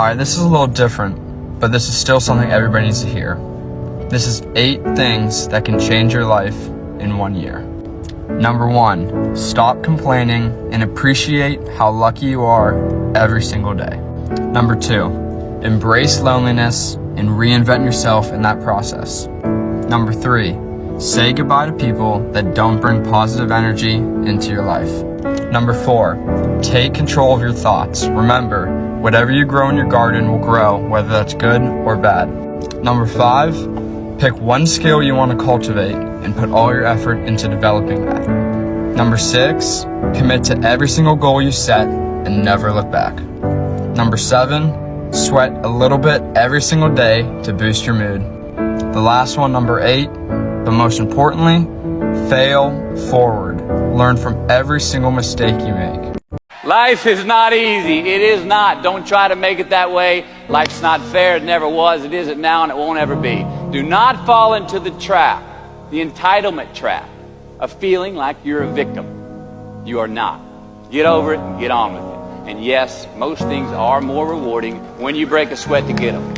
Alright, this is a little different, but this is still something everybody needs to hear. This is 8 things that can change your life in 1 year. Number 1, stop complaining and appreciate how lucky you are every single day. Number 2, embrace loneliness and reinvent yourself in that process. Number 3, say goodbye to people that don't bring positive energy into your life. Number 4, take control of your thoughts. Remember, whatever you grow in your garden will grow, whether that's good or bad. Number 5, pick one skill you want to cultivate and put all your effort into developing that. Number 6, commit to every single goal you set and never look back. Number 7, sweat a little bit every single day to boost your mood. The last one, number 8, but most importantly, fail forward. Learn from every single mistake you make. Life is not easy. It is not. Don't try to make it that way. Life's not fair. It never was. It isn't now, and it won't ever be. Do not fall into the trap, the entitlement trap, of feeling like you're a victim. You are not. Get over it and get on with it. And yes, most things are more rewarding when you break a sweat to get them.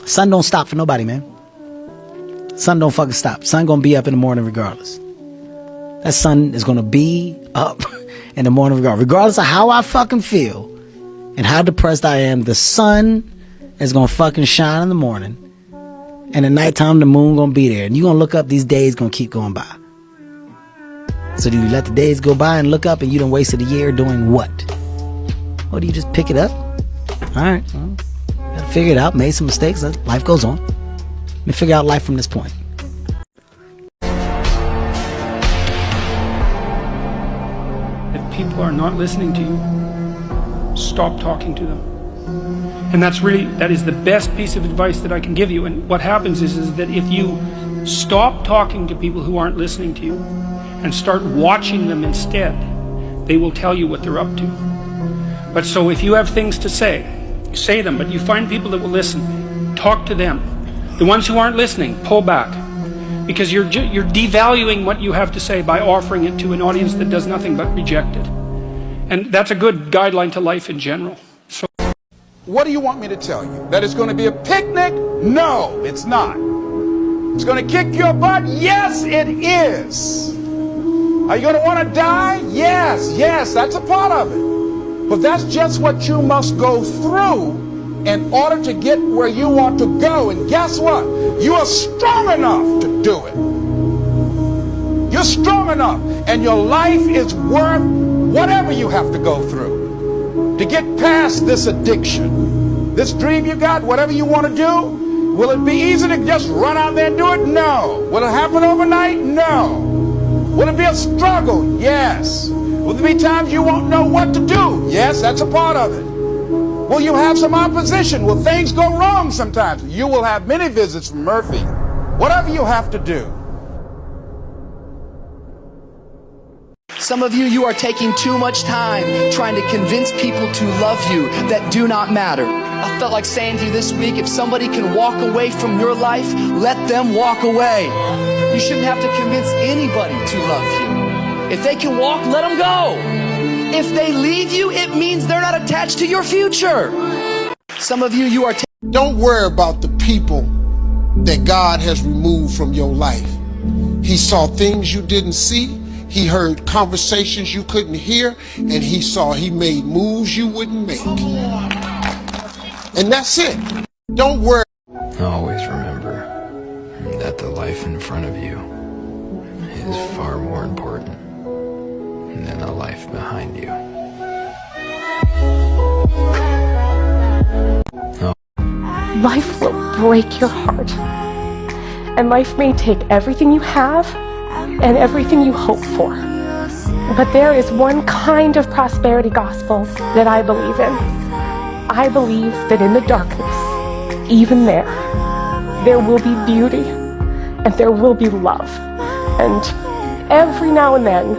Sun don't stop for nobody, man. Sun don't fucking stop. Sun gonna be up in the morning regardless. That sun is gonna be up in the morning regardless of how I fucking feel and how depressed I am. The sun is gonna fucking shine in the morning, and at nighttime the moon gonna be there, and you gonna look up. These days gonna keep going by. So do you let the days go by and look up and you done wasted a year doing what? Or do you just pick it up? All right, well, gotta figure it out. Made some mistakes. Life goes on. Let me figure out life from this point. If people are not listening to you, stop talking to them. And that is the best piece of advice that I can give you. And what happens is that if you stop talking to people who aren't listening to you and start watching them instead, they will tell you what they're up to. But so if you have things to say them, but you find people that will listen, talk to them. The ones who aren't listening, pull back. Because you're devaluing what you have to say by offering it to an audience that does nothing but reject it. And that's a good guideline to life in general. So, what do you want me to tell you? That it's going to be a picnic? No, it's not. It's going to kick your butt? Yes, it is. Are you going to want to die? Yes, that's a part of it. But that's just what you must go through in order to get where you want to go. And guess what? You are strong enough to do it. You're strong enough, and your life is worth whatever you have to go through to get past this addiction. This dream you got, whatever you want to do, will it be easy to just run out there and do it? No. Will it happen overnight? No. Will it be a struggle? Yes. Will there be times you won't know what to do? Yes, that's a part of it. Will you have some opposition? Will things go wrong sometimes? You will have many visits from Murphy. Whatever you have to do. Some of you are taking too much time trying to convince people to love you that do not matter. I felt like saying to you this week, if somebody can walk away from your life, let them walk away. You shouldn't have to convince anybody to love you. If they can walk, let them go. If they leave you, it means they're not attached to your future. Some of you are... Don't worry about the people that God has removed from your life. He saw things you didn't see. He heard conversations you couldn't hear. And he made moves you wouldn't make. And that's it. Don't worry. Always remember that the life in front of you is far more important than the life behind you. Life will break your heart, and life may take everything you have and everything you hope for. But there is one kind of prosperity gospel that I believe in. I believe that in the darkness, even there will be beauty and there will be love. And every now and then,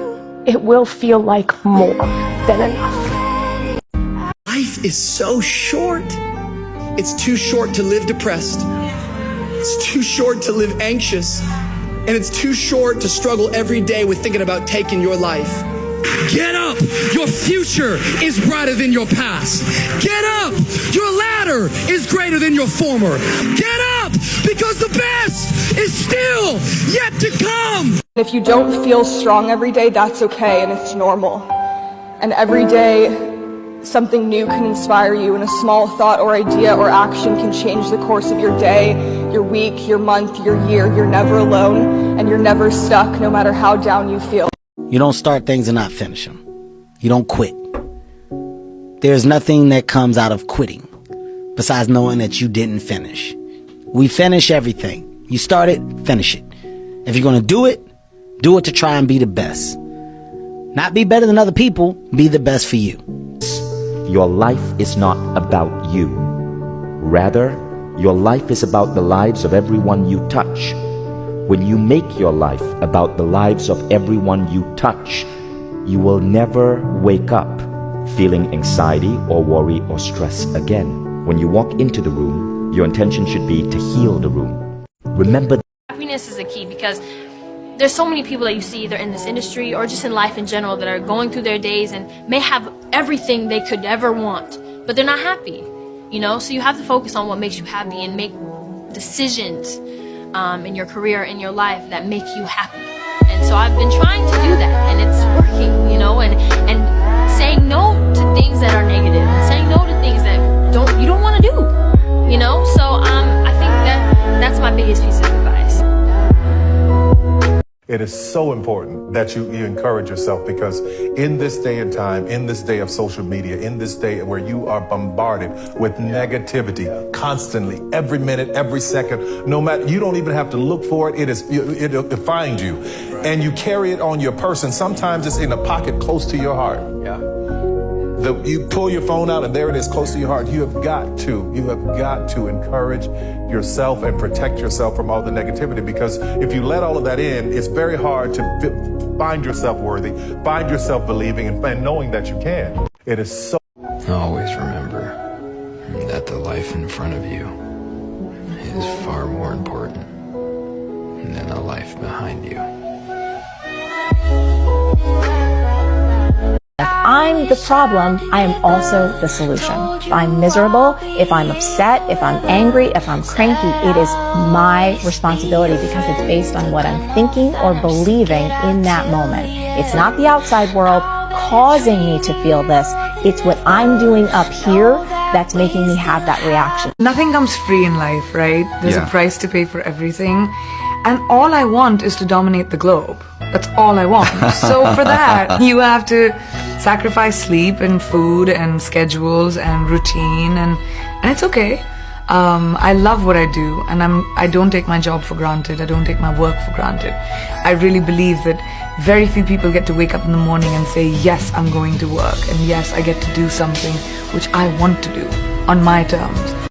it will feel like more than enough. Life is so short. It's too short to live depressed. It's too short to live anxious. And it's too short to struggle every day with thinking about taking your life. Get up! Your future is brighter than your past. Get up! Your ladder is greater than your former. Get up! Because the best is still yet to come! If you don't feel strong every day, that's okay and it's normal. And every day, something new can inspire you, and a small thought or idea or action can change the course of your day, your week, your month, your year. You're never alone, and you're never stuck, no matter how down you feel. You don't start things and not finish them. You don't quit. There's nothing that comes out of quitting besides knowing that you didn't finish. We finish everything. You start it, finish it. If you're going to do it to try and be the best. Not be better than other people, be the best for you. Your life is not about you. Rather, your life is about the lives of everyone you touch. When you make your life about the lives of everyone you touch, you will never wake up feeling anxiety or worry or stress again. When you walk into the room, your intention should be to heal the room. Remember, happiness is the key, because there's so many people that you see either in this industry or just in life in general that are going through their days and may have everything they could ever want, but they're not happy, you know? So you have to focus on what makes you happy and make decisions in your career, in your life, that make you happy. And so I've been trying to do that, and it's working, you know, and saying no to things that are negative, and saying no to things that you don't want to do, you know? So I think that's my biggest piece of advice. It is so important that you encourage yourself, because in this day and time, in this day of social media, in this day where you are bombarded with negativity constantly, every minute, every second, no matter, you don't even have to look for it. It'll find you, and you carry it on your person. Sometimes it's in a pocket close to your heart. Yeah. You pull your phone out and there it is, close to your heart. You have got to encourage yourself and protect yourself from all the negativity, because if you let all of that in, it's very hard to find yourself worthy, find yourself believing and knowing that you can. It is so. Always remember that the life in front of you is far more important than the life behind you. If I'm the problem, I am also the solution. If I'm miserable, if I'm upset, if I'm angry, if I'm cranky, it is my responsibility, because it's based on what I'm thinking or believing in that moment. It's not the outside world causing me to feel this. It's what I'm doing up here that's making me have that reaction. Nothing comes free in life, right? There's a price to pay for everything. And all I want is to dominate the globe. That's all I want. So for that, you have to sacrifice sleep and food and schedules and routine, and it's okay. I love what I do, and I don't take my job for granted. I don't take my work for granted. I really believe that very few people get to wake up in the morning and say, yes, I'm going to work, and yes, I get to do something which I want to do on my terms.